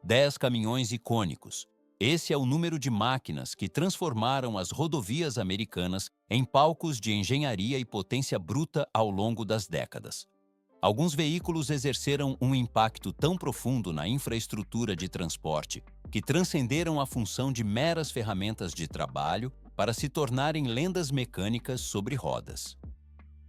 10 caminhões icônicos. Esse é o número de máquinas que transformaram as rodovias americanas em palcos de engenharia e potência bruta ao longo das décadas. Alguns veículos exerceram um impacto tão profundo na infraestrutura de transporte que transcenderam a função de meras ferramentas de trabalho para se tornarem lendas mecânicas sobre rodas.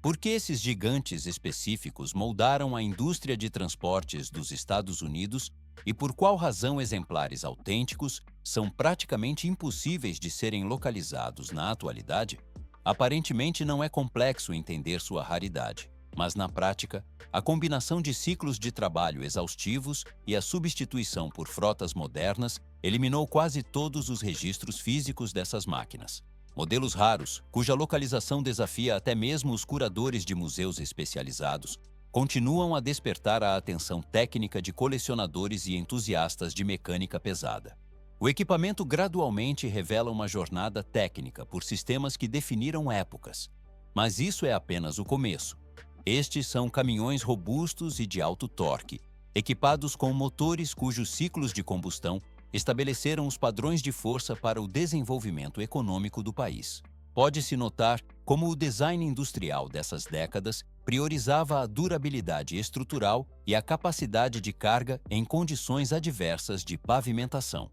Por que esses gigantes específicos moldaram a indústria de transportes dos Estados Unidos e por qual razão exemplares autênticos são praticamente impossíveis de serem localizados na atualidade? Aparentemente não é complexo entender sua raridade, mas na prática, a combinação de ciclos de trabalho exaustivos e a substituição por frotas modernas eliminou quase todos os registros físicos dessas máquinas. Modelos raros, cuja localização desafia até mesmo os curadores de museus especializados, continuam a despertar a atenção técnica de colecionadores e entusiastas de mecânica pesada. O equipamento gradualmente revela uma jornada técnica por sistemas que definiram épocas. Mas isso é apenas o começo. Estes são caminhões robustos e de alto torque, equipados com motores cujos ciclos de combustão estabeleceram os padrões de força para o desenvolvimento econômico do país. Pode-se notar como o design industrial dessas décadas priorizava a durabilidade estrutural e a capacidade de carga em condições adversas de pavimentação.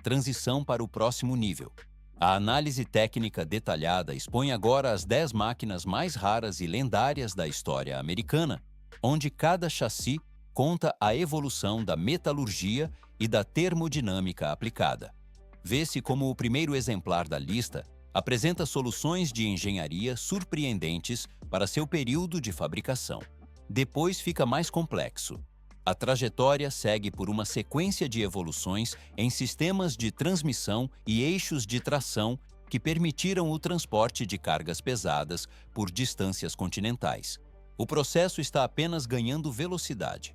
Transição para o próximo nível. A análise técnica detalhada expõe agora as 10 máquinas mais raras e lendárias da história americana, onde cada chassi conta a evolução da metalurgia e da termodinâmica aplicada. Vê-se como o primeiro exemplar da lista apresenta soluções de engenharia surpreendentes para seu período de fabricação. Depois fica mais complexo. A trajetória segue por uma sequência de evoluções em sistemas de transmissão e eixos de tração que permitiram o transporte de cargas pesadas por distâncias continentais. O processo está apenas ganhando velocidade.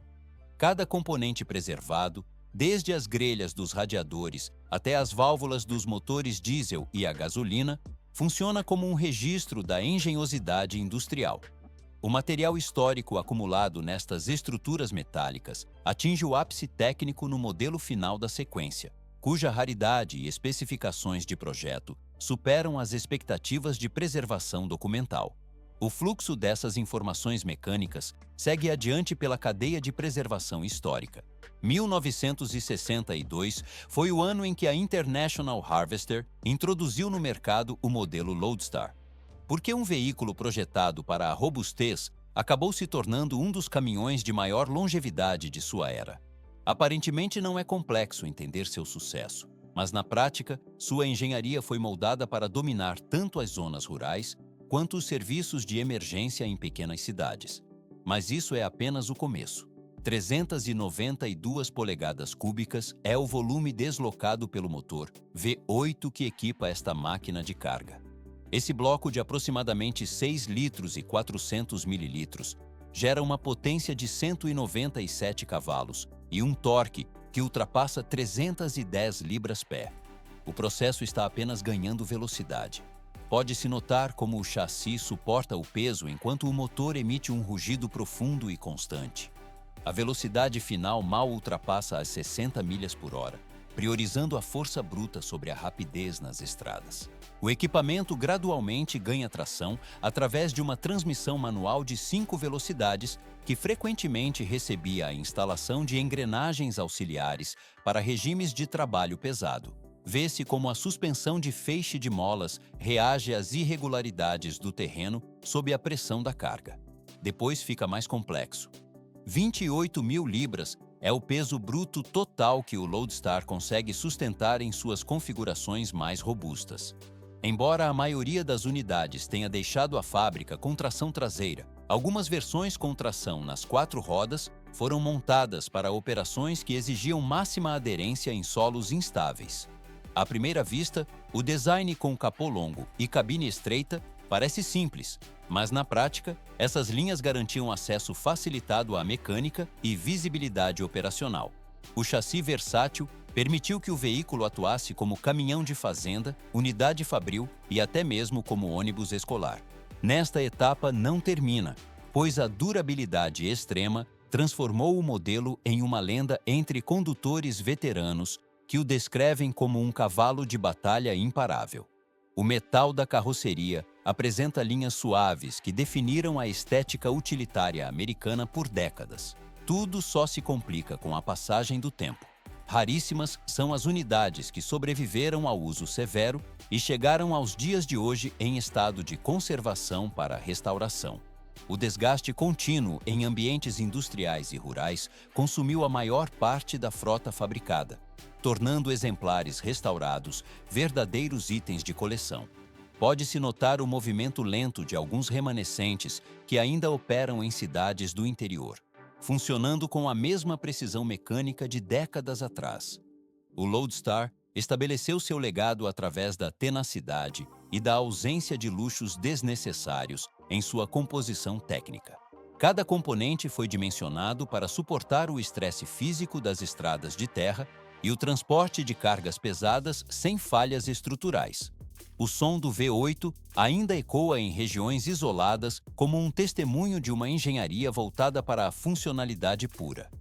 Cada componente preservado, desde as grelhas dos radiadores até as válvulas dos motores diesel e a gasolina, funciona como um registro da engenhosidade industrial. O material histórico acumulado nestas estruturas metálicas atinge o ápice técnico no modelo final da sequência, cuja raridade e especificações de projeto superam as expectativas de preservação documental. O fluxo dessas informações mecânicas segue adiante pela cadeia de preservação histórica. 1962 foi o ano em que a International Harvester introduziu no mercado o modelo Loadstar. Porque um veículo projetado para a robustez acabou se tornando um dos caminhões de maior longevidade de sua era. Aparentemente não é complexo entender seu sucesso, mas na prática, sua engenharia foi moldada para dominar tanto as zonas rurais quanto os serviços de emergência em pequenas cidades. Mas isso é apenas o começo. 392 polegadas cúbicas é o volume deslocado pelo motor V8 que equipa esta máquina de carga. Esse bloco de aproximadamente 6 litros e 400 mililitros gera uma potência de 197 cavalos e um torque que ultrapassa 310 libras-pé. O processo está apenas ganhando velocidade. Pode-se notar como o chassi suporta o peso enquanto o motor emite um rugido profundo e constante. A velocidade final mal ultrapassa as 60 milhas por hora, priorizando a força bruta sobre a rapidez nas estradas. O equipamento gradualmente ganha tração através de uma transmissão manual de 5 velocidades que frequentemente recebia a instalação de engrenagens auxiliares para regimes de trabalho pesado. Vê-se como a suspensão de feixe de molas reage às irregularidades do terreno sob a pressão da carga. Depois fica mais complexo. 28.000 libras é o peso bruto total que o Loadstar consegue sustentar em suas configurações mais robustas. Embora a maioria das unidades tenha deixado a fábrica com tração traseira, algumas versões com tração nas 4 rodas foram montadas para operações que exigiam máxima aderência em solos instáveis. À primeira vista, o design com capô longo e cabine estreita parece simples, mas na prática, essas linhas garantiam acesso facilitado à mecânica e visibilidade operacional. O chassi versátil permitiu que o veículo atuasse como caminhão de fazenda, unidade fabril e até mesmo como ônibus escolar. Nesta etapa não termina, pois a durabilidade extrema transformou o modelo em uma lenda entre condutores veteranos que o descrevem como um cavalo de batalha imparável. O metal da carroceria apresenta linhas suaves que definiram a estética utilitária americana por décadas. Tudo só se complica com a passagem do tempo. Raríssimas são as unidades que sobreviveram ao uso severo e chegaram aos dias de hoje em estado de conservação para restauração. O desgaste contínuo em ambientes industriais e rurais consumiu a maior parte da frota fabricada, tornando exemplares restaurados verdadeiros itens de coleção. Pode-se notar o movimento lento de alguns remanescentes que ainda operam em cidades do interior, funcionando com a mesma precisão mecânica de décadas atrás. O Lodestar estabeleceu seu legado através da tenacidade e da ausência de luxos desnecessários em sua composição técnica. Cada componente foi dimensionado para suportar o estresse físico das estradas de terra e o transporte de cargas pesadas sem falhas estruturais. O som do V8 ainda ecoa em regiões isoladas como um testemunho de uma engenharia voltada para a funcionalidade pura.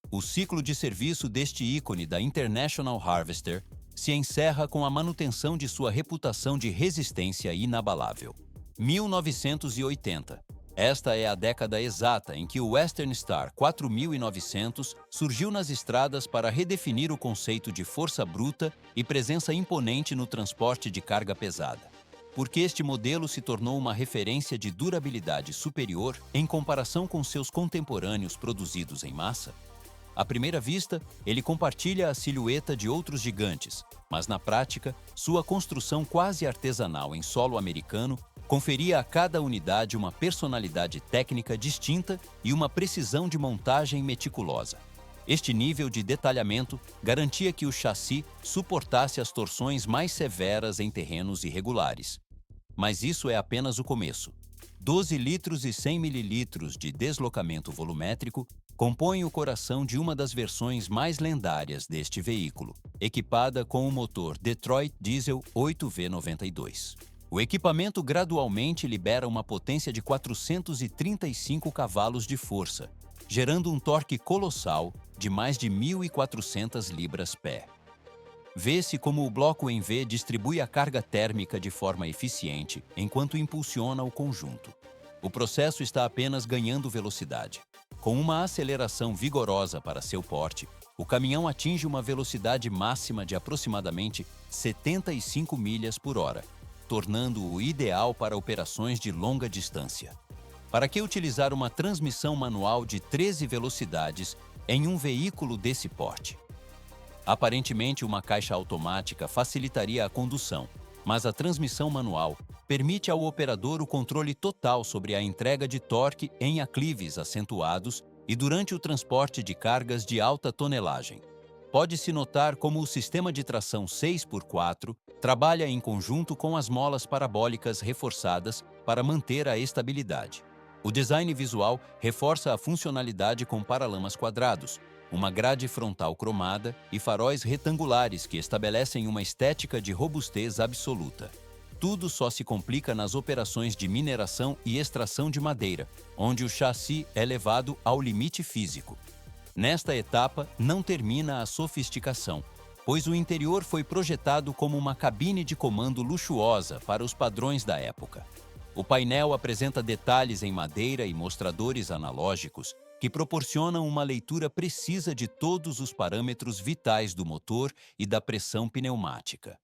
O ciclo de serviço deste ícone da International Harvester se encerra com a manutenção de sua reputação de resistência inabalável. 1980. Esta é a década exata em que o Western Star 4900 surgiu nas estradas para redefinir o conceito de força bruta e presença imponente no transporte de carga pesada. Porque este modelo se tornou uma referência de durabilidade superior em comparação com seus contemporâneos produzidos em massa? À primeira vista, ele compartilha a silhueta de outros gigantes, mas na prática, sua construção quase artesanal em solo americano conferia a cada unidade uma personalidade técnica distinta e uma precisão de montagem meticulosa. Este nível de detalhamento garantia que o chassi suportasse as torções mais severas em terrenos irregulares. Mas isso é apenas o começo. 12 litros e 100 mililitros de deslocamento volumétrico compõem o coração de uma das versões mais lendárias deste veículo, equipada com o motor Detroit Diesel 8V92. O equipamento gradualmente libera uma potência de 435 cavalos de força, gerando um torque colossal de mais de 1.400 libras-pé. Vê-se como o bloco em V distribui a carga térmica de forma eficiente enquanto impulsiona o conjunto. O processo está apenas ganhando velocidade. Com uma aceleração vigorosa para seu porte, o caminhão atinge uma velocidade máxima de aproximadamente 75 milhas por hora, tornando-o ideal para operações de longa distância. Para que utilizar uma transmissão manual de 13 velocidades em um veículo desse porte? Aparentemente, uma caixa automática facilitaria a condução, mas a transmissão manual permite ao operador o controle total sobre a entrega de torque em aclives acentuados e durante o transporte de cargas de alta tonelagem. Pode-se notar como o sistema de tração 6x4 trabalha em conjunto com as molas parabólicas reforçadas para manter a estabilidade. O design visual reforça a funcionalidade com paralamas quadrados, uma grade frontal cromada e faróis retangulares que estabelecem uma estética de robustez absoluta. Tudo só se complica nas operações de mineração e extração de madeira, onde o chassi é levado ao limite físico. Nesta etapa, não termina a sofisticação, pois o interior foi projetado como uma cabine de comando luxuosa para os padrões da época. O painel apresenta detalhes em madeira e mostradores analógicos que proporcionam uma leitura precisa de todos os parâmetros vitais do motor e da pressão pneumática.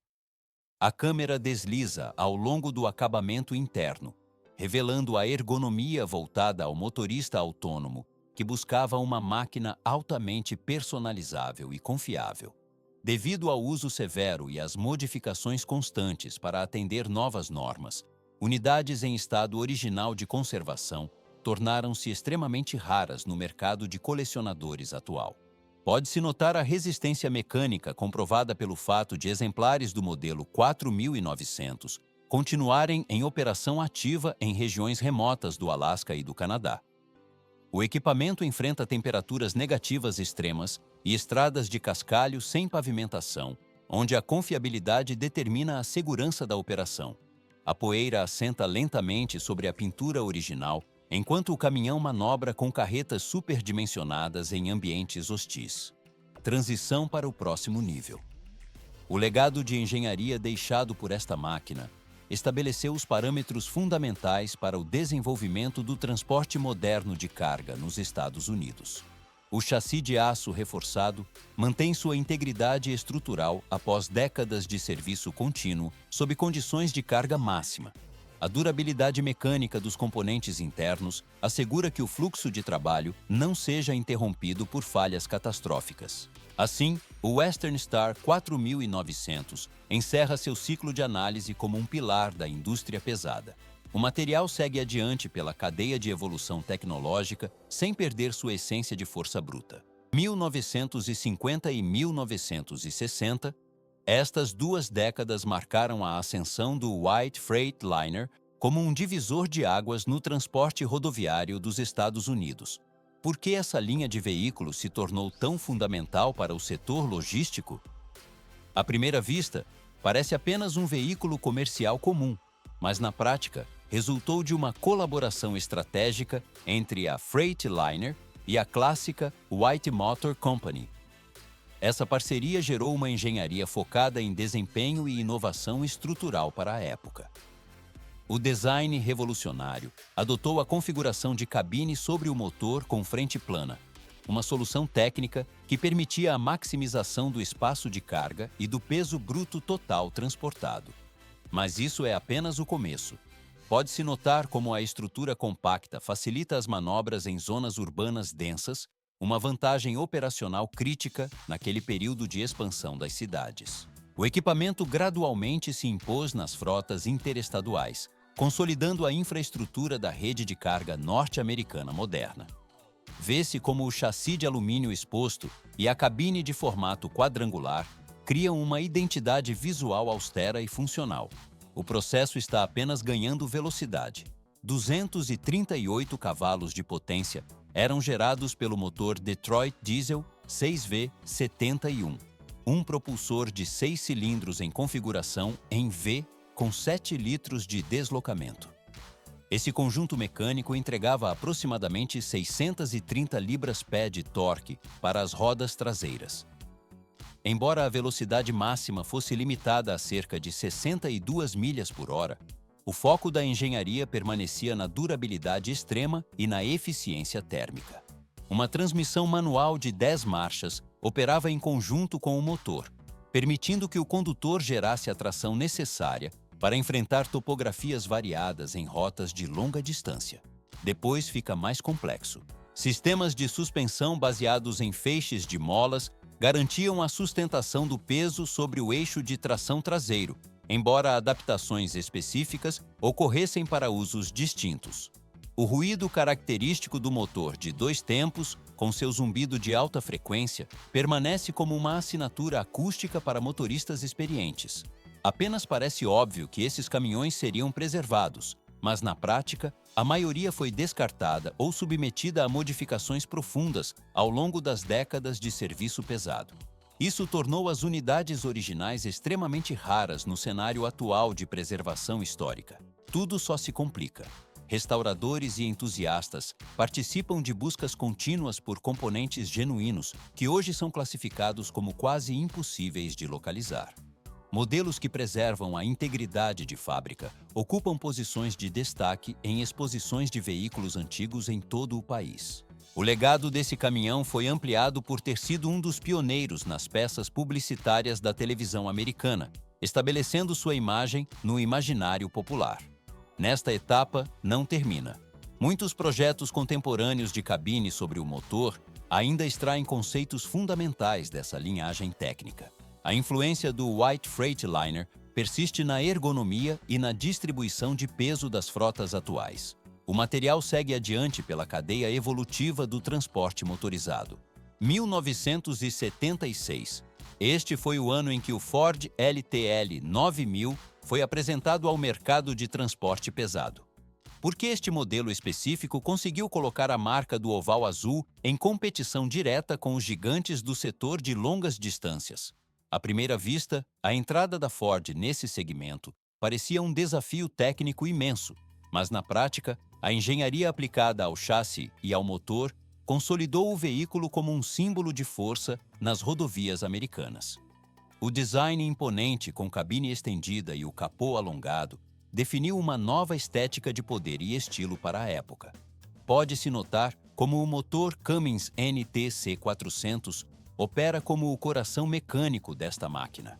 A câmera desliza ao longo do acabamento interno, revelando a ergonomia voltada ao motorista autônomo, que buscava uma máquina altamente personalizável e confiável. Devido ao uso severo e às modificações constantes para atender novas normas, unidades em estado original de conservação tornaram-se extremamente raras no mercado de colecionadores atual. Pode-se notar a resistência mecânica comprovada pelo fato de exemplares do modelo 4900 continuarem em operação ativa em regiões remotas do Alasca e do Canadá. O equipamento enfrenta temperaturas negativas extremas e estradas de cascalho sem pavimentação, onde a confiabilidade determina a segurança da operação. A poeira assenta lentamente sobre a pintura original, enquanto o caminhão manobra com carretas superdimensionadas em ambientes hostis. Transição para o próximo nível. O legado de engenharia deixado por esta máquina estabeleceu os parâmetros fundamentais para o desenvolvimento do transporte moderno de carga nos Estados Unidos. O chassi de aço reforçado mantém sua integridade estrutural após décadas de serviço contínuo sob condições de carga máxima. A durabilidade mecânica dos componentes internos assegura que o fluxo de trabalho não seja interrompido por falhas catastróficas. Assim, o Western Star 4900 encerra seu ciclo de análise como um pilar da indústria pesada. O material segue adiante pela cadeia de evolução tecnológica sem perder sua essência de força bruta. 1950 e 1960, estas duas décadas marcaram a ascensão do White Freightliner como um divisor de águas no transporte rodoviário dos Estados Unidos. Por que essa linha de veículos se tornou tão fundamental para o setor logístico? À primeira vista, parece apenas um veículo comercial comum, mas na prática, resultou de uma colaboração estratégica entre a Freightliner e a clássica White Motor Company. Essa parceria gerou uma engenharia focada em desempenho e inovação estrutural para a época. O design revolucionário adotou a configuração de cabine sobre o motor com frente plana, uma solução técnica que permitia a maximização do espaço de carga e do peso bruto total transportado. Mas isso é apenas o começo. Pode-se notar como a estrutura compacta facilita as manobras em zonas urbanas densas, uma vantagem operacional crítica naquele período de expansão das cidades. O equipamento gradualmente se impôs nas frotas interestaduais, consolidando a infraestrutura da rede de carga norte-americana moderna. Vê-se como o chassi de alumínio exposto e a cabine de formato quadrangular criam uma identidade visual austera e funcional. O processo está apenas ganhando velocidade. 238 cavalos de potência eram gerados pelo motor Detroit Diesel 6V71, um propulsor de 6 cilindros em configuração em V com 7 litros de deslocamento. Esse conjunto mecânico entregava aproximadamente 630 libras-pé de torque para as rodas traseiras. Embora a velocidade máxima fosse limitada a cerca de 62 milhas por hora, o foco da engenharia permanecia na durabilidade extrema e na eficiência térmica. Uma transmissão manual de 10 marchas operava em conjunto com o motor, permitindo que o condutor gerasse a tração necessária para enfrentar topografias variadas em rotas de longa distância. Depois fica mais complexo. Sistemas de suspensão baseados em feixes de molas garantiam a sustentação do peso sobre o eixo de tração traseiro, embora adaptações específicas ocorressem para usos distintos. O ruído característico do motor de 2 tempos, com seu zumbido de alta frequência, permanece como uma assinatura acústica para motoristas experientes. Apenas parece óbvio que esses caminhões seriam preservados, mas na prática, a maioria foi descartada ou submetida a modificações profundas ao longo das décadas de serviço pesado. Isso tornou as unidades originais extremamente raras no cenário atual de preservação histórica. Tudo só se complica. Restauradores e entusiastas participam de buscas contínuas por componentes genuínos que hoje são classificados como quase impossíveis de localizar. Modelos que preservam a integridade de fábrica ocupam posições de destaque em exposições de veículos antigos em todo o país. O legado desse caminhão foi ampliado por ter sido um dos pioneiros nas peças publicitárias da televisão americana, estabelecendo sua imagem no imaginário popular. Nesta etapa, não termina. Muitos projetos contemporâneos de cabine sobre o motor ainda extraem conceitos fundamentais dessa linhagem técnica. A influência do White Freightliner persiste na ergonomia e na distribuição de peso das frotas atuais. O material segue adiante pela cadeia evolutiva do transporte motorizado. 1976. Este foi o ano em que o Ford LTL 9000 foi apresentado ao mercado de transporte pesado. Porque este modelo específico conseguiu colocar a marca do oval azul em competição direta com os gigantes do setor de longas distâncias. À primeira vista, a entrada da Ford nesse segmento parecia um desafio técnico imenso, mas na prática, A engenharia aplicada ao chassi e ao motor consolidou o veículo como um símbolo de força nas rodovias americanas. O design imponente com cabine estendida e o capô alongado definiu uma nova estética de poder e estilo para a época. Pode-se notar como o motor Cummins NTC400 opera como o coração mecânico desta máquina.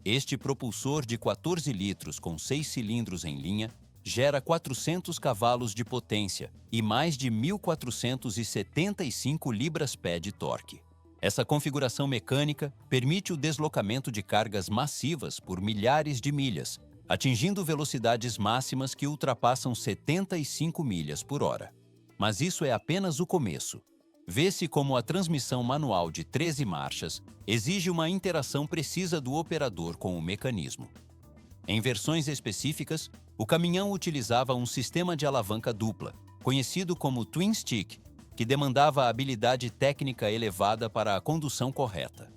Este propulsor de 14 litros com 6 cilindros em linha gera 400 cavalos de potência e mais de 1.475 libras-pé de torque. Essa configuração mecânica permite o deslocamento de cargas massivas por milhares de milhas, atingindo velocidades máximas que ultrapassam 75 milhas por hora. Mas isso é apenas o começo. Vê-se como a transmissão manual de 13 marchas exige uma interação precisa do operador com o mecanismo. Em versões específicas, o caminhão utilizava um sistema de alavanca dupla, conhecido como Twin Stick, que demandava habilidade técnica elevada para a condução correta.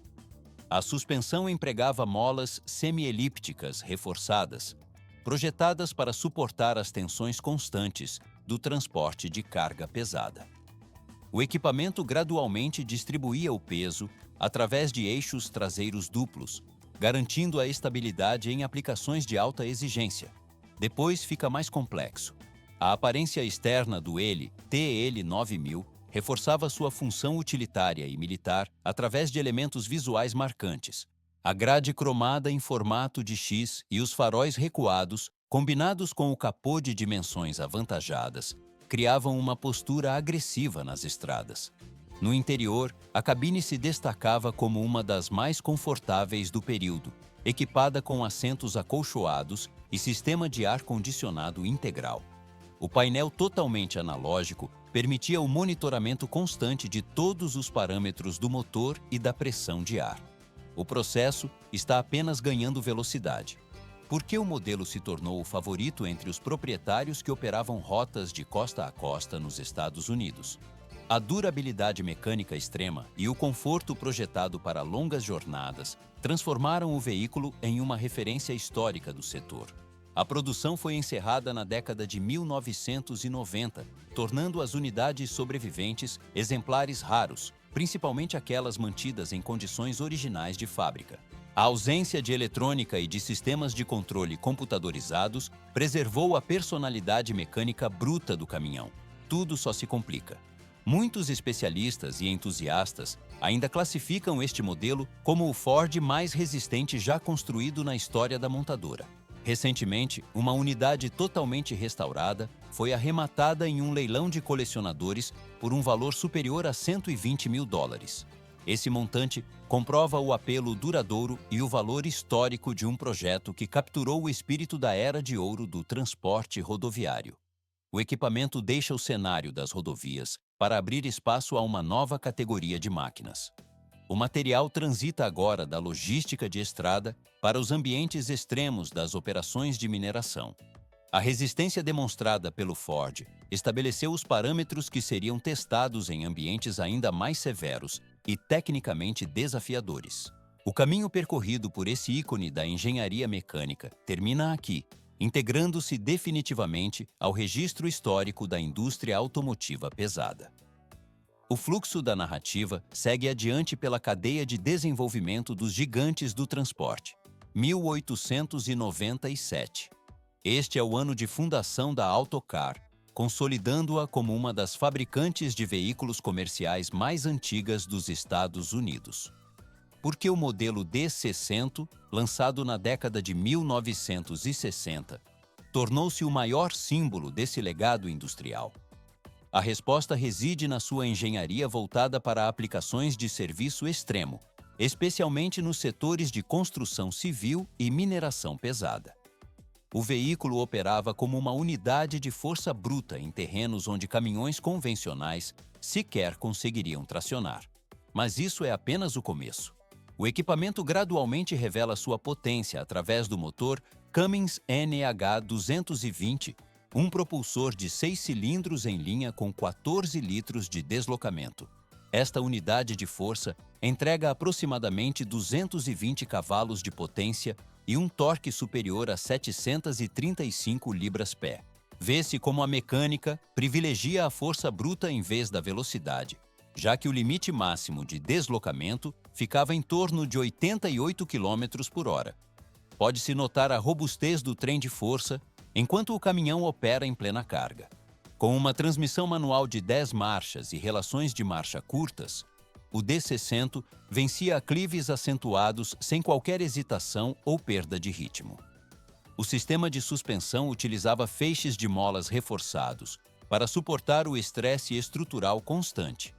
A suspensão empregava molas semi-elípticas reforçadas, projetadas para suportar as tensões constantes do transporte de carga pesada. O equipamento gradualmente distribuía o peso através de eixos traseiros duplos, garantindo a estabilidade em aplicações de alta exigência. Depois fica mais complexo. A aparência externa do TL9000 reforçava sua função utilitária e militar através de elementos visuais marcantes. A grade cromada em formato de X e os faróis recuados, combinados com o capô de dimensões avantajadas, criavam uma postura agressiva nas estradas. No interior, a cabine se destacava como uma das mais confortáveis do período, equipada com assentos acolchoados e sistema de ar-condicionado integral. O painel totalmente analógico permitia o monitoramento constante de todos os parâmetros do motor e da pressão de ar. O processo está apenas ganhando velocidade. Por que o modelo se tornou o favorito entre os proprietários que operavam rotas de costa a costa nos Estados Unidos? A durabilidade mecânica extrema e o conforto projetado para longas jornadas transformaram o veículo em uma referência histórica do setor. A produção foi encerrada na década de 1990, tornando as unidades sobreviventes exemplares raros, principalmente aquelas mantidas em condições originais de fábrica. A ausência de eletrônica e de sistemas de controle computadorizados preservou a personalidade mecânica bruta do caminhão. Tudo só se complica. Muitos especialistas e entusiastas ainda classificam este modelo como o Ford mais resistente já construído na história da montadora. Recentemente, uma unidade totalmente restaurada foi arrematada em um leilão de colecionadores por um valor superior a $120 mil. Esse montante comprova o apelo duradouro e o valor histórico de um projeto que capturou o espírito da era de ouro do transporte rodoviário. O equipamento deixa o cenário das rodovias para abrir espaço a uma nova categoria de máquinas. O material transita agora da logística de estrada para os ambientes extremos das operações de mineração. A resistência demonstrada pelo Ford estabeleceu os parâmetros que seriam testados em ambientes ainda mais severos e tecnicamente desafiadores. O caminho percorrido por esse ícone da engenharia mecânica termina aqui, integrando-se definitivamente ao registro histórico da indústria automotiva pesada. O fluxo da narrativa segue adiante pela cadeia de desenvolvimento dos gigantes do transporte. 1897. Este é o ano de fundação da Autocar, consolidando-a como uma das fabricantes de veículos comerciais mais antigas dos Estados Unidos. Porque o modelo D60, lançado na década de 1960, tornou-se o maior símbolo desse legado industrial. A resposta reside na sua engenharia voltada para aplicações de serviço extremo, especialmente nos setores de construção civil e mineração pesada. O veículo operava como uma unidade de força bruta em terrenos onde caminhões convencionais sequer conseguiriam tracionar. Mas isso é apenas o começo. O equipamento gradualmente revela sua potência através do motor Cummins NH220, um propulsor de 6 cilindros em linha com 14 litros de deslocamento. Esta unidade de força entrega aproximadamente 220 cavalos de potência e um torque superior a 735 libras-pé. Vê-se como a mecânica privilegia a força bruta em vez da velocidade, já que o limite máximo de deslocamento ficava em torno de 88 km por hora. Pode-se notar a robustez do trem de força enquanto o caminhão opera em plena carga. Com uma transmissão manual de 10 marchas e relações de marcha curtas, o D60 vencia aclives acentuados sem qualquer hesitação ou perda de ritmo. O sistema de suspensão utilizava feixes de molas reforçados para suportar o estresse estrutural constante.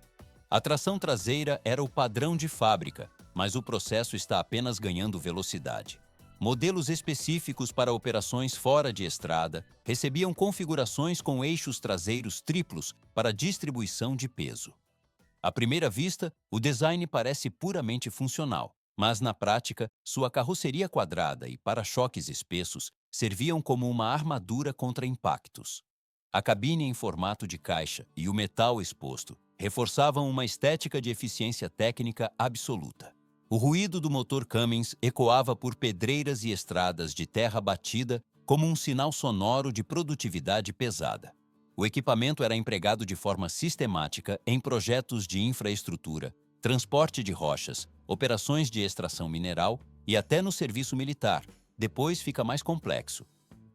A tração traseira era o padrão de fábrica, mas o processo está apenas ganhando velocidade. Modelos específicos para operações fora de estrada recebiam configurações com eixos traseiros triplos para distribuição de peso. À primeira vista, o design parece puramente funcional, mas na prática, sua carroceria quadrada e para-choques espessos serviam como uma armadura contra impactos. A cabine em formato de caixa e o metal exposto reforçavam uma estética de eficiência técnica absoluta. O ruído do motor Cummins ecoava por pedreiras e estradas de terra batida como um sinal sonoro de produtividade pesada. O equipamento era empregado de forma sistemática em projetos de infraestrutura, transporte de rochas, operações de extração mineral e até no serviço militar. Depois fica mais complexo.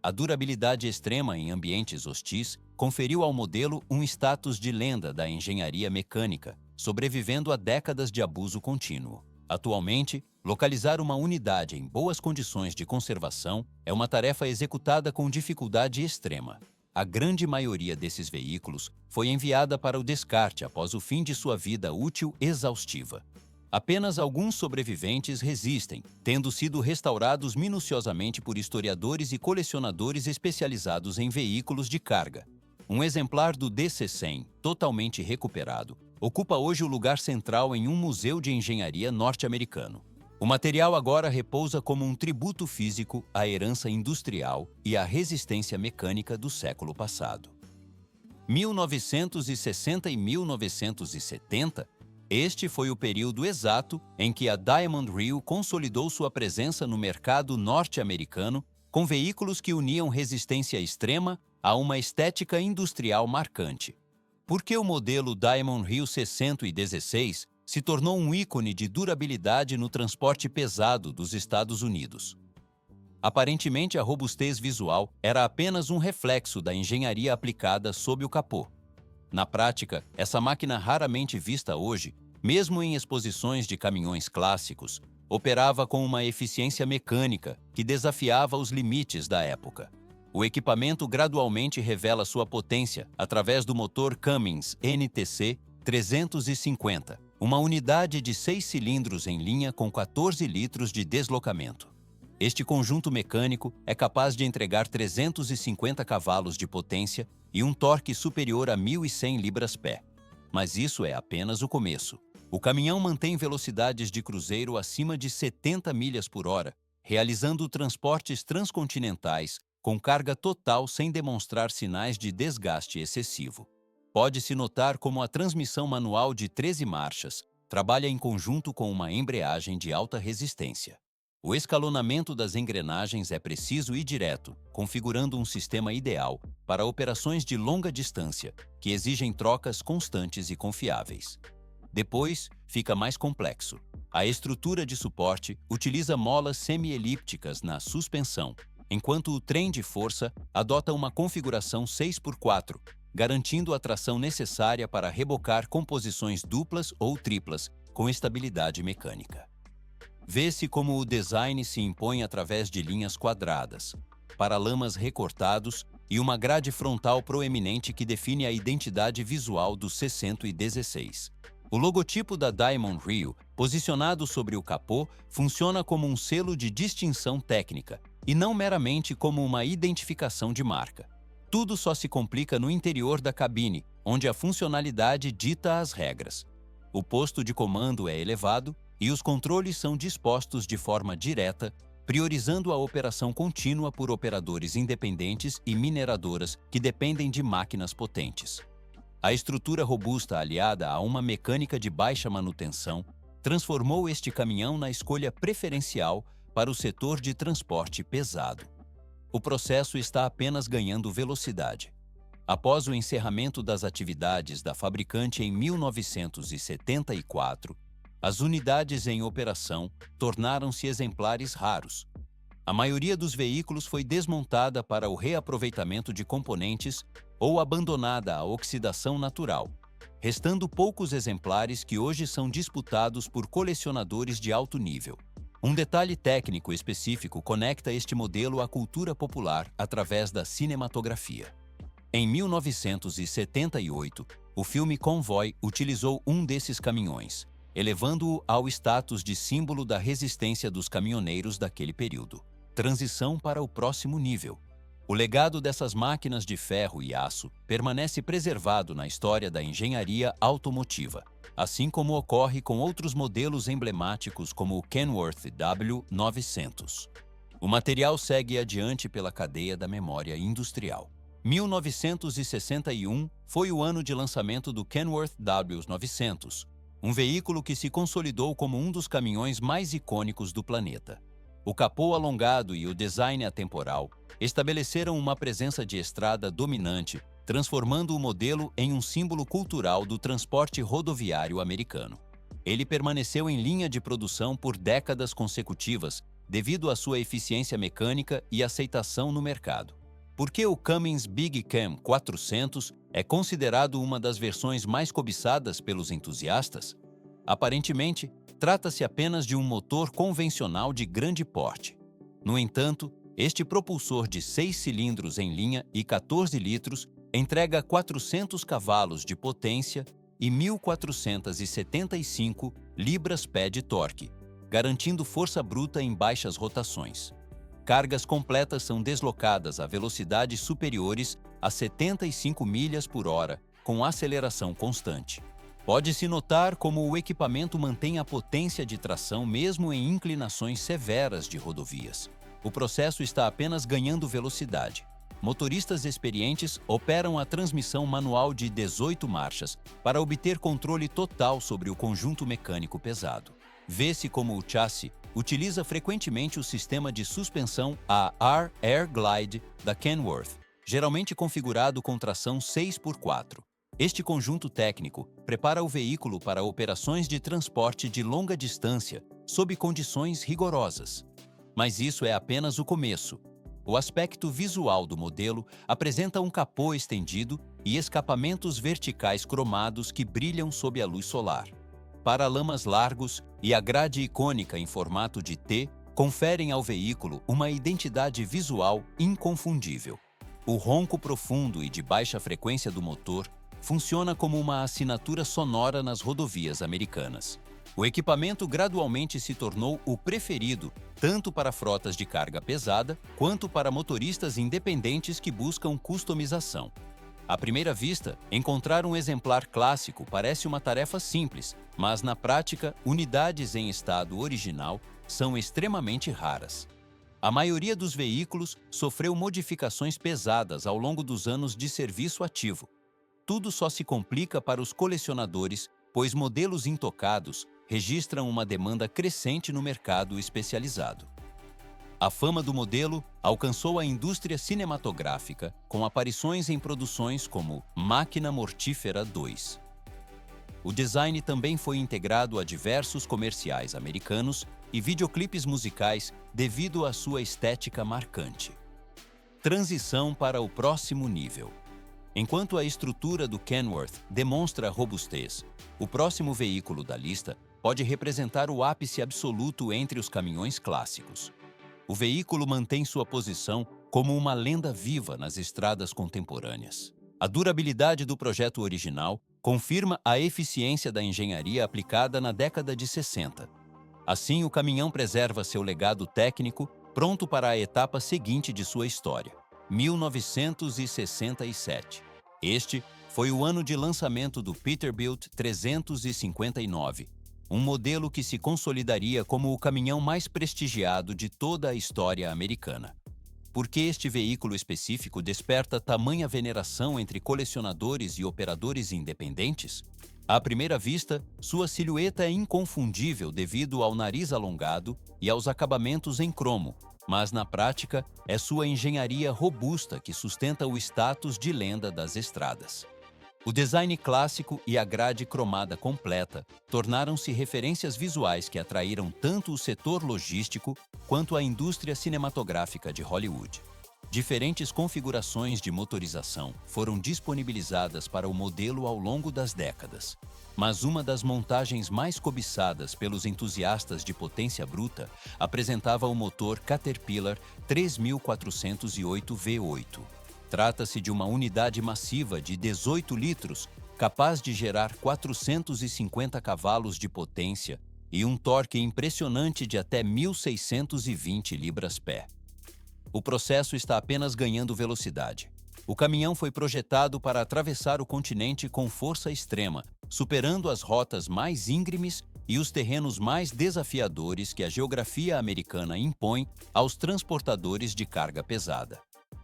A durabilidade extrema em ambientes hostis conferiu ao modelo um status de lenda da engenharia mecânica, sobrevivendo a décadas de abuso contínuo. Atualmente, localizar uma unidade em boas condições de conservação é uma tarefa executada com dificuldade extrema. A grande maioria desses veículos foi enviada para o descarte após o fim de sua vida útil exaustiva. Apenas alguns sobreviventes resistem, tendo sido restaurados minuciosamente por historiadores e colecionadores especializados em veículos de carga. Um exemplar do DC-100, totalmente recuperado, ocupa hoje o lugar central em um museu de engenharia norte-americano. O material agora repousa como um tributo físico à herança industrial e à resistência mecânica do século passado. 1960 e 1970, este foi o período exato em que a Diamond Hill consolidou sua presença no mercado norte-americano com veículos que uniam resistência extrema a uma estética industrial marcante. Por que o modelo Diamond Hill C116 se tornou um ícone de durabilidade no transporte pesado dos Estados Unidos? Aparentemente, a robustez visual era apenas um reflexo da engenharia aplicada sob o capô. Na prática, essa máquina raramente vista hoje, mesmo em exposições de caminhões clássicos, operava com uma eficiência mecânica que desafiava os limites da época. O equipamento gradualmente revela sua potência através do motor Cummins NTC 350, uma unidade de 6 cilindros em linha com 14 litros de deslocamento. Este conjunto mecânico é capaz de entregar 350 cavalos de potência e um torque superior a 1.100 libras-pé. Mas isso é apenas o começo. O caminhão mantém velocidades de cruzeiro acima de 70 milhas por hora, realizando transportes transcontinentais com carga total sem demonstrar sinais de desgaste excessivo. Pode-se notar como a transmissão manual de 13 marchas trabalha em conjunto com uma embreagem de alta resistência. O escalonamento das engrenagens é preciso e direto, configurando um sistema ideal para operações de longa distância, que exigem trocas constantes e confiáveis. Depois, fica mais complexo. A estrutura de suporte utiliza molas semi-elípticas na suspensão, enquanto o trem de força adota uma configuração 6x4, garantindo a tração necessária para rebocar composições duplas ou triplas com estabilidade mecânica. Vê-se como o design se impõe através de linhas quadradas, paralamas recortados e uma grade frontal proeminente que define a identidade visual do C116. O logotipo da Diamond Hill, posicionado sobre o capô, funciona como um selo de distinção técnica e não meramente como uma identificação de marca. Tudo só se complica no interior da cabine, onde a funcionalidade dita as regras. O posto de comando é elevado e os controles são dispostos de forma direta, priorizando a operação contínua por operadores independentes e mineradoras que dependem de máquinas potentes. A estrutura robusta aliada a uma mecânica de baixa manutenção transformou este caminhão na escolha preferencial para o setor de transporte pesado. o processo está apenas ganhando velocidade. Após o encerramento das atividades da fabricante em 1974, as unidades em operação tornaram-se exemplares raros. A maioria dos veículos foi desmontada para o reaproveitamento de componentes ou abandonada à oxidação natural, restando poucos exemplares que hoje são disputados por colecionadores de alto nível. Um detalhe técnico específico conecta este modelo à cultura popular através da cinematografia. Em 1978, o filme Convoy utilizou um desses caminhões, elevando-o ao status de símbolo da resistência dos caminhoneiros daquele período. Transição para o próximo nível. O legado dessas máquinas de ferro e aço permanece preservado na história da engenharia automotiva, assim como ocorre com outros modelos emblemáticos como o Kenworth W900. O material segue adiante pela cadeia da memória industrial. 1961 foi o ano de lançamento do Kenworth W900, um veículo que se consolidou como um dos caminhões mais icônicos do planeta. O capô alongado e o design atemporal estabeleceram uma presença de estrada dominante, transformando o modelo em um símbolo cultural do transporte rodoviário americano. Ele permaneceu em linha de produção por décadas consecutivas devido à sua eficiência mecânica e aceitação no mercado. Por que o Cummins Big Cam 400 é considerado uma das versões mais cobiçadas pelos entusiastas? Aparentemente, trata-se apenas de um motor convencional de grande porte. No entanto, este propulsor de 6 cilindros em linha e 14 litros entrega 400 cavalos de potência e 1.475 libras-pé de torque, garantindo força bruta em baixas rotações. Cargas completas são deslocadas a velocidades superiores a 75 milhas por hora, com aceleração constante. Pode-se notar como o equipamento mantém a potência de tração mesmo em inclinações severas de rodovias. O processo está apenas ganhando velocidade. Motoristas experientes operam a transmissão manual de 18 marchas para obter controle total sobre o conjunto mecânico pesado. Vê-se como o chassi utiliza frequentemente o sistema de suspensão a ar Air Glide da Kenworth, geralmente configurado com tração 6x4. Este conjunto técnico prepara o veículo para operações de transporte de longa distância sob condições rigorosas. Mas isso é apenas o começo. O aspecto visual do modelo apresenta um capô estendido e escapamentos verticais cromados que brilham sob a luz solar. Paralamas largos e a grade icônica em formato de T conferem ao veículo uma identidade visual inconfundível. O ronco profundo e de baixa frequência do motor funciona como uma assinatura sonora nas rodovias americanas. O equipamento gradualmente se tornou o preferido tanto para frotas de carga pesada quanto para motoristas independentes que buscam customização. À primeira vista, encontrar um exemplar clássico parece uma tarefa simples, mas na prática, unidades em estado original são extremamente raras. A maioria dos veículos sofreu modificações pesadas ao longo dos anos de serviço ativo. Tudo só se complica para os colecionadores, pois modelos intocados registram uma demanda crescente no mercado especializado. A fama do modelo alcançou a indústria cinematográfica com aparições em produções como Máquina Mortífera 2. O design também foi integrado a diversos comerciais americanos e videoclipes musicais devido à sua estética marcante. Transição para o próximo nível. Enquanto a estrutura do Kenworth demonstra robustez, o próximo veículo da lista pode representar o ápice absoluto entre os caminhões clássicos. O veículo mantém sua posição como uma lenda viva nas estradas contemporâneas. A durabilidade do projeto original confirma a eficiência da engenharia aplicada na década de 60. Assim, o caminhão preserva seu legado técnico, pronto para a etapa seguinte de sua história, 1967. Este foi o ano de lançamento do Peterbilt 359, um modelo que se consolidaria como o caminhão mais prestigiado de toda a história americana. Por que este veículo específico desperta tamanha veneração entre colecionadores e operadores independentes? À primeira vista, sua silhueta é inconfundível devido ao nariz alongado e aos acabamentos em cromo, mas na prática é sua engenharia robusta que sustenta o status de lenda das estradas. O design clássico e a grade cromada completa tornaram-se referências visuais que atraíram tanto o setor logístico quanto a indústria cinematográfica de Hollywood. Diferentes configurações de motorização foram disponibilizadas para o modelo ao longo das décadas, mas uma das montagens mais cobiçadas pelos entusiastas de potência bruta apresentava o motor Caterpillar 3408 V8. Trata-se de uma unidade massiva de 18 litros, capaz de gerar 450 cavalos de potência e um torque impressionante de até 1.620 libras-pé. O processo está apenas ganhando velocidade. O caminhão foi projetado para atravessar o continente com força extrema, superando as rotas mais íngremes e os terrenos mais desafiadores que a geografia americana impõe aos transportadores de carga pesada.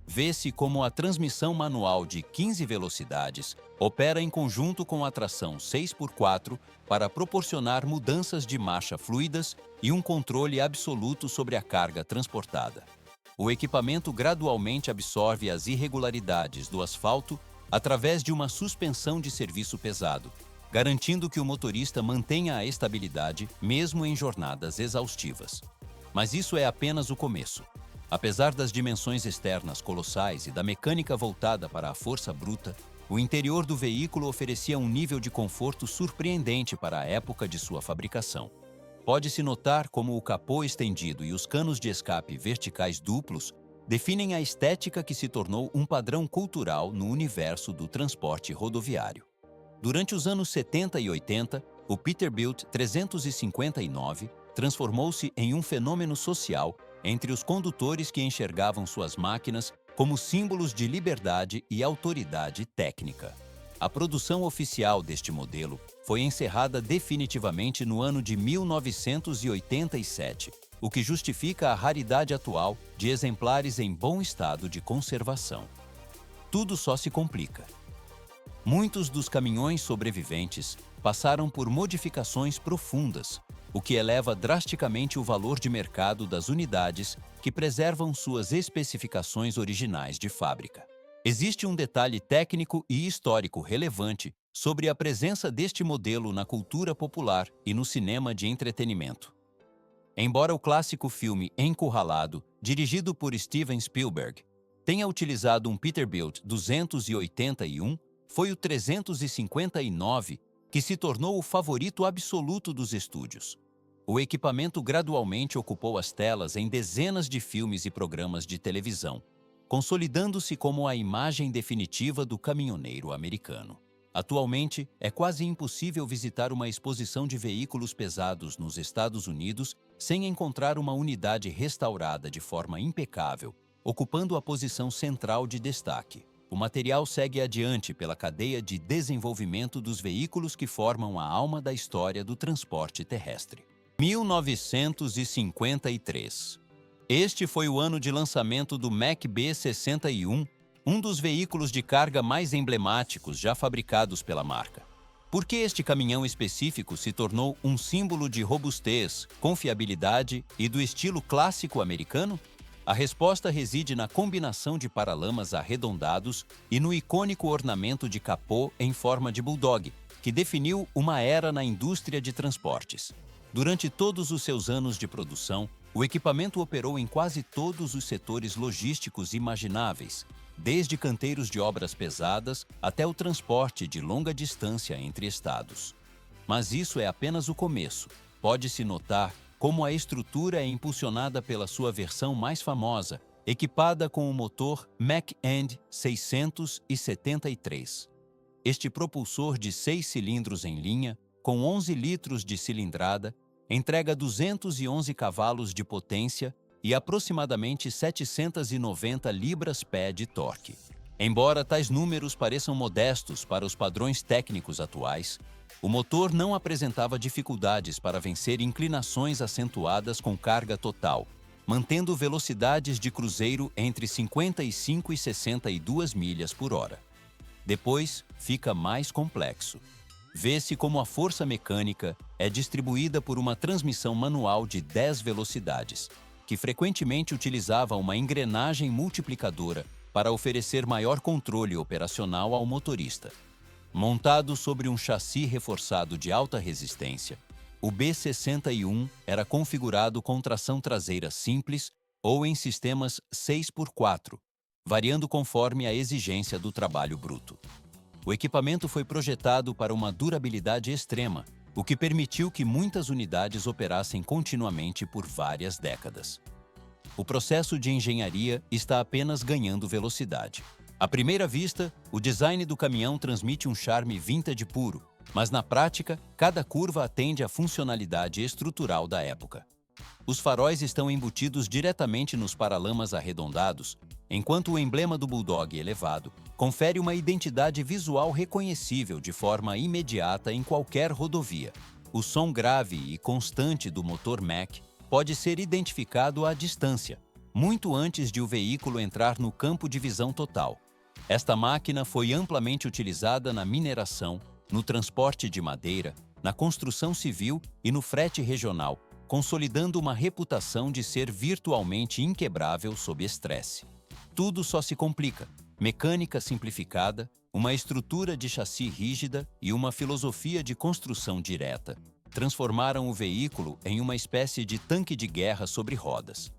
Vê-se como a transmissão manual de 15 velocidades opera em conjunto com a tração 6x4 para proporcionar mudanças de marcha fluidas e um controle absoluto sobre a carga transportada. O equipamento gradualmente absorve as irregularidades do asfalto através de uma suspensão de serviço pesado, garantindo que o motorista mantenha a estabilidade mesmo em jornadas exaustivas. Mas isso é apenas o começo. Apesar das dimensões externas colossais e da mecânica voltada para a força bruta, o interior do veículo oferecia um nível de conforto surpreendente para a época de sua fabricação. Pode-se notar como o capô estendido e os canos de escape verticais duplos definem a estética que se tornou um padrão cultural no universo do transporte rodoviário. Durante os anos 70 e 80, o Peterbilt 359 transformou-se em um fenômeno social entre os condutores que enxergavam suas máquinas como símbolos de liberdade e autoridade técnica. A produção oficial deste modelo foi encerrada definitivamente no ano de 1987, o que justifica a raridade atual de exemplares em bom estado de conservação. Tudo só se complica. Muitos dos caminhões sobreviventes passaram por modificações profundas, o que eleva drasticamente o valor de mercado das unidades que preservam suas especificações originais de fábrica. Existe um detalhe técnico e histórico relevante sobre a presença deste modelo na cultura popular e no cinema de entretenimento. Embora o clássico filme Encurralado, dirigido por Steven Spielberg, tenha utilizado um Peterbilt 281, foi o 359 que se tornou o favorito absoluto dos estúdios. O equipamento gradualmente ocupou as telas em dezenas de filmes e programas de televisão, consolidando-se como a imagem definitiva do caminhoneiro americano. Atualmente, é quase impossível visitar uma exposição de veículos pesados nos Estados Unidos sem encontrar uma unidade restaurada de forma impecável, ocupando a posição central de destaque. O material segue adiante pela cadeia de desenvolvimento dos veículos que formam a alma da história do transporte terrestre. 1953. Este foi o ano de lançamento do Mack B61, um dos veículos de carga mais emblemáticos já fabricados pela marca. Por que este caminhão específico se tornou um símbolo de robustez, confiabilidade e do estilo clássico americano? A resposta reside na combinação de paralamas arredondados e no icônico ornamento de capô em forma de bulldog, que definiu uma era na indústria de transportes. Durante todos os seus anos de produção, o equipamento operou em quase todos os setores logísticos imagináveis, desde canteiros de obras pesadas até o transporte de longa distância entre estados. Mas isso é apenas o começo. Pode-se notar como a estrutura é impulsionada pela sua versão mais famosa, equipada com o motor Mach-End 673. Este propulsor de 6 cilindros em linha, com 11 litros de cilindrada, entrega 211 cavalos de potência e aproximadamente 790 libras-pé de torque. Embora tais números pareçam modestos para os padrões técnicos atuais, o motor não apresentava dificuldades para vencer inclinações acentuadas com carga total, mantendo velocidades de cruzeiro entre 55 e 62 milhas por hora. Depois, fica mais complexo. Vê-se como a força mecânica é distribuída por uma transmissão manual de 10 velocidades, que frequentemente utilizava uma engrenagem multiplicadora para oferecer maior controle operacional ao motorista. Montado sobre um chassi reforçado de alta resistência, o B61 era configurado com tração traseira simples ou em sistemas 6x4, variando conforme a exigência do trabalho bruto. O equipamento foi projetado para uma durabilidade extrema, o que permitiu que muitas unidades operassem continuamente por várias décadas. O processo de engenharia está apenas ganhando velocidade. À primeira vista, o design do caminhão transmite um charme vintage puro, mas na prática, cada curva atende à funcionalidade estrutural da época. Os faróis estão embutidos diretamente nos paralamas arredondados, enquanto o emblema do Bulldog elevado confere uma identidade visual reconhecível de forma imediata em qualquer rodovia. O som grave e constante do motor Mack pode ser identificado à distância, muito antes de o veículo entrar no campo de visão total. Esta máquina foi amplamente utilizada na mineração, no transporte de madeira, na construção civil e no frete regional, consolidando uma reputação de ser virtualmente inquebrável sob estresse. Tudo só se complica: mecânica simplificada, uma estrutura de chassi rígida e uma filosofia de construção direta transformaram o veículo em uma espécie de tanque de guerra sobre rodas.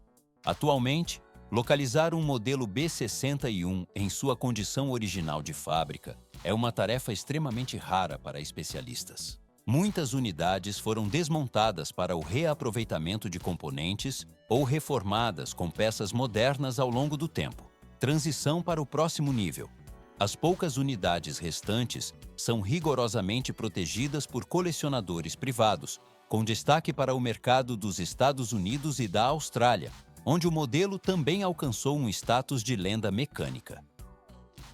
Atualmente, localizar um modelo B61 em sua condição original de fábrica é uma tarefa extremamente rara para especialistas. Muitas unidades foram desmontadas para o reaproveitamento de componentes ou reformadas com peças modernas ao longo do tempo. Transição para o próximo nível. As poucas unidades restantes são rigorosamente protegidas por colecionadores privados, com destaque para o mercado dos Estados Unidos e da Austrália, onde o modelo também alcançou um status de lenda mecânica.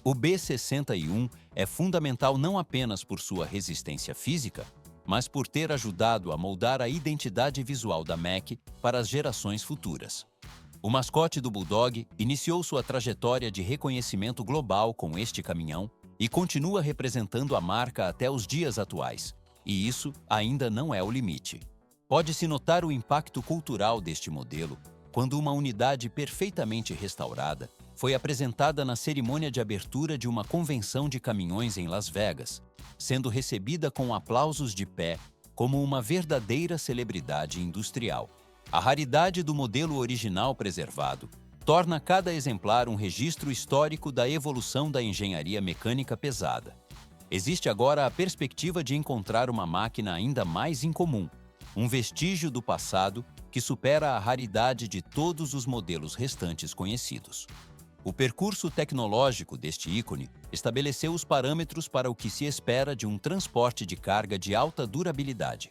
O B61 é fundamental não apenas por sua resistência física, mas por ter ajudado a moldar a identidade visual da Mack para as gerações futuras. O mascote do Bulldog iniciou sua trajetória de reconhecimento global com este caminhão e continua representando a marca até os dias atuais. E isso ainda não é o limite. Pode-se notar o impacto cultural deste modelo quando uma unidade perfeitamente restaurada foi apresentada na cerimônia de abertura de uma convenção de caminhões em Las Vegas, sendo recebida com aplausos de pé como uma verdadeira celebridade industrial. A raridade do modelo original preservado torna cada exemplar um registro histórico da evolução da engenharia mecânica pesada. Existe agora a perspectiva de encontrar uma máquina ainda mais incomum, um vestígio do passado que supera a raridade de todos os modelos restantes conhecidos. O percurso tecnológico deste ícone estabeleceu os parâmetros para o que se espera de um transporte de carga de alta durabilidade.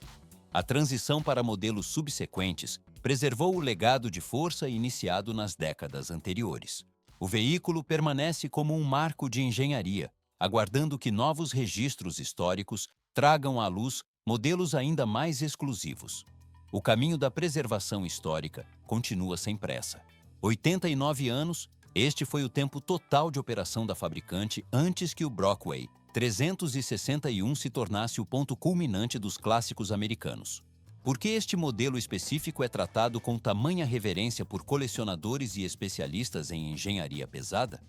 A transição para modelos subsequentes preservou o legado de força iniciado nas décadas anteriores. O veículo permanece como um marco de engenharia, aguardando que novos registros históricos tragam à luz modelos ainda mais exclusivos. O caminho da preservação histórica continua sem pressa. 89 anos, este foi o tempo total de operação da fabricante antes que o Brockway 361 se tornasse o ponto culminante dos clássicos americanos. Por que este modelo específico é tratado com tamanha reverência por colecionadores e especialistas em engenharia pesada?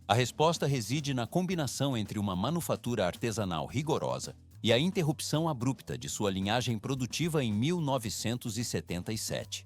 A resposta reside na combinação entre uma manufatura artesanal rigorosa e a interrupção abrupta de sua linhagem produtiva em 1977.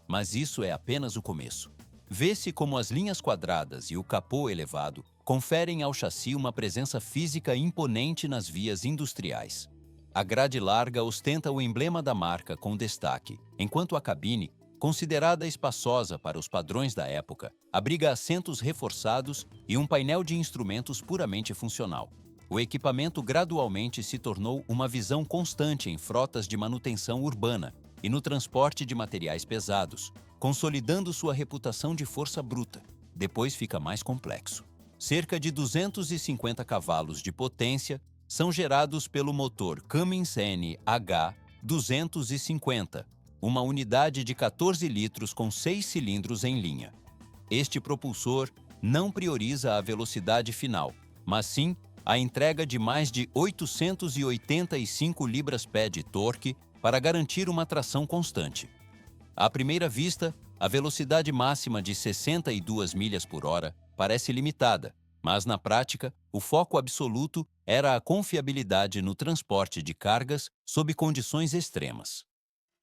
Mas isso é apenas o começo. Vê-se como as linhas quadradas e o capô elevado conferem ao chassi uma presença física imponente nas vias industriais. A grade larga ostenta o emblema da marca com destaque, enquanto a cabine, considerada espaçosa para os padrões da época, abriga assentos reforçados e um painel de instrumentos puramente funcional. O equipamento gradualmente se tornou uma visão constante em frotas de manutenção urbana e no transporte de materiais pesados, consolidando sua reputação de força bruta. Depois fica mais complexo. Cerca de 250 cavalos de potência são gerados pelo motor Cummins NH250, uma unidade de 14 litros com 6 cilindros em linha. Este propulsor não prioriza a velocidade final, mas sim a entrega de mais de 885 libras-pé de torque para garantir uma tração constante. À primeira vista, A velocidade máxima de 62 milhas por hora parece limitada, mas na prática, o foco absoluto era a confiabilidade no transporte de cargas sob condições extremas.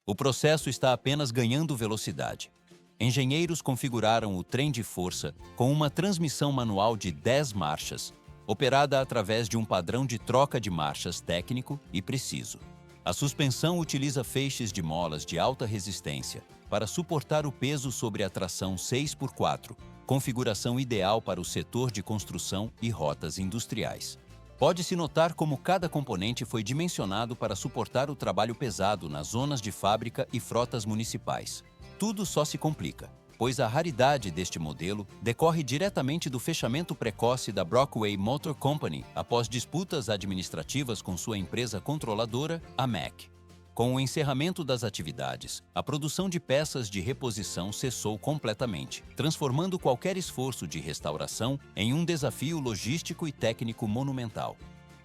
O processo está apenas ganhando velocidade. Engenheiros configuraram o trem de força com uma transmissão manual de 10 marchas, operada através de um padrão de troca de marchas técnico e preciso. A suspensão utiliza feixes de molas de alta resistência para suportar o peso sobre a tração 6x4, configuração ideal para o setor de construção e rotas industriais. Pode-se notar como cada componente foi dimensionado para suportar o trabalho pesado nas zonas de fábrica e frotas municipais. Tudo só se complica, pois a raridade deste modelo decorre diretamente do fechamento precoce da Brockway Motor Company após disputas administrativas com sua empresa controladora, a Mack. Com o encerramento das atividades, a produção de peças de reposição cessou completamente, transformando qualquer esforço de restauração em um desafio logístico e técnico monumental.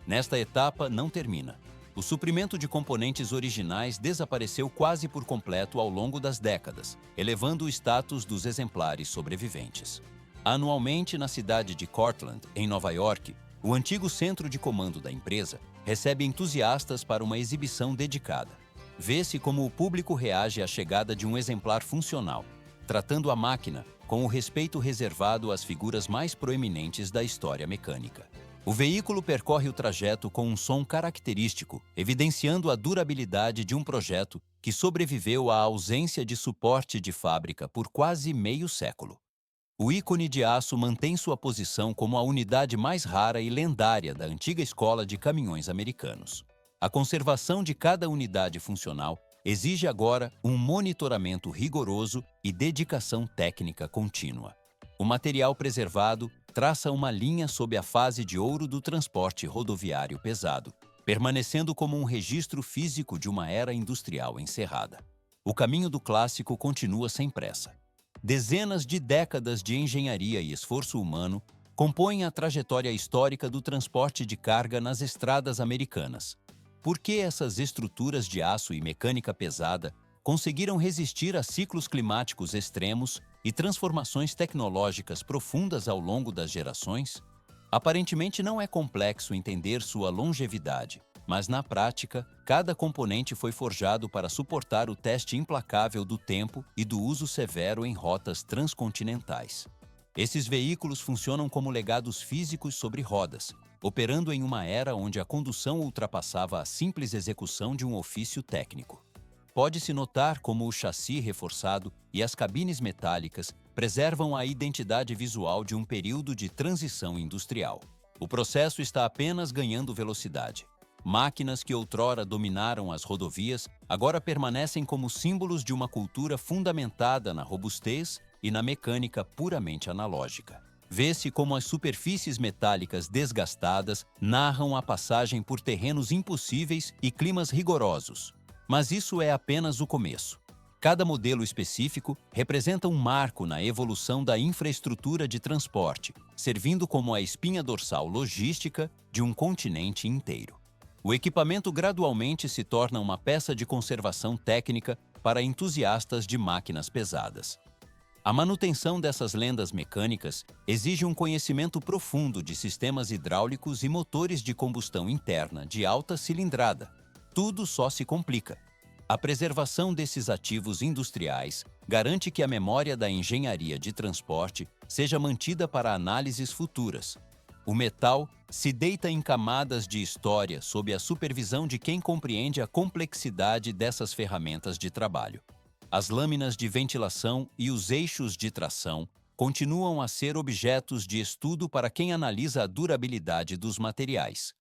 Nesta etapa não termina. O suprimento de componentes originais desapareceu quase por completo ao longo das décadas, elevando o status dos exemplares sobreviventes. Anualmente, na cidade de Cortland, em Nova York, o antigo centro de comando da empresa recebe entusiastas para uma exibição dedicada. Vê-se como o público reage à chegada de um exemplar funcional, tratando a máquina com o respeito reservado às figuras mais proeminentes da história mecânica. O veículo percorre o trajeto com um som característico, evidenciando a durabilidade de um projeto que sobreviveu à ausência de suporte de fábrica por quase meio século. O ícone de aço mantém sua posição como a unidade mais rara e lendária da antiga escola de caminhões americanos. A conservação de cada unidade funcional exige agora um monitoramento rigoroso e dedicação técnica contínua. O material preservado traça uma linha sob a fase de ouro do transporte rodoviário pesado, permanecendo como um registro físico de uma era industrial encerrada. O caminho do clássico continua sem pressa. Dezenas de décadas de engenharia e esforço humano compõem a trajetória histórica do transporte de carga nas estradas americanas. Por que essas estruturas de aço e mecânica pesada conseguiram resistir a ciclos climáticos extremos e transformações tecnológicas profundas ao longo das gerações? Aparentemente não é complexo entender sua longevidade, mas na prática, cada componente foi forjado para suportar o teste implacável do tempo e do uso severo em rotas transcontinentais. Esses veículos funcionam como legados físicos sobre rodas, operando em uma era onde a condução ultrapassava a simples execução de um ofício técnico. Pode-se notar como o chassi reforçado e as cabines metálicas preservam a identidade visual de um período de transição industrial. O processo está apenas ganhando velocidade. Máquinas que outrora dominaram as rodovias agora permanecem como símbolos de uma cultura fundamentada na robustez e na mecânica puramente analógica. Vê-se como as superfícies metálicas desgastadas narram a passagem por terrenos impossíveis e climas rigorosos. Mas isso é apenas o começo. Cada modelo específico representa um marco na evolução da infraestrutura de transporte, servindo como a espinha dorsal logística de um continente inteiro. O equipamento gradualmente se torna uma peça de conservação técnica para entusiastas de máquinas pesadas. A manutenção dessas lendas mecânicas exige um conhecimento profundo de sistemas hidráulicos e motores de combustão interna de alta cilindrada. Tudo só se complica. A preservação desses ativos industriais garante que a memória da engenharia de transporte seja mantida para análises futuras. O metal se deita em camadas de história sob a supervisão de quem compreende a complexidade dessas ferramentas de trabalho. As lâminas de ventilação e os eixos de tração continuam a ser objetos de estudo para quem analisa a durabilidade dos materiais.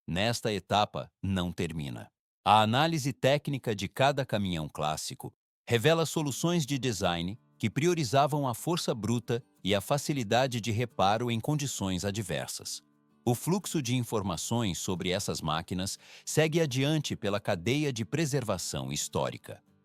Nesta etapa, não termina. A análise técnica de cada caminhão clássico revela soluções de design que priorizavam a força bruta e a facilidade de reparo em condições adversas. O fluxo de informações sobre essas máquinas segue adiante pela cadeia de preservação histórica.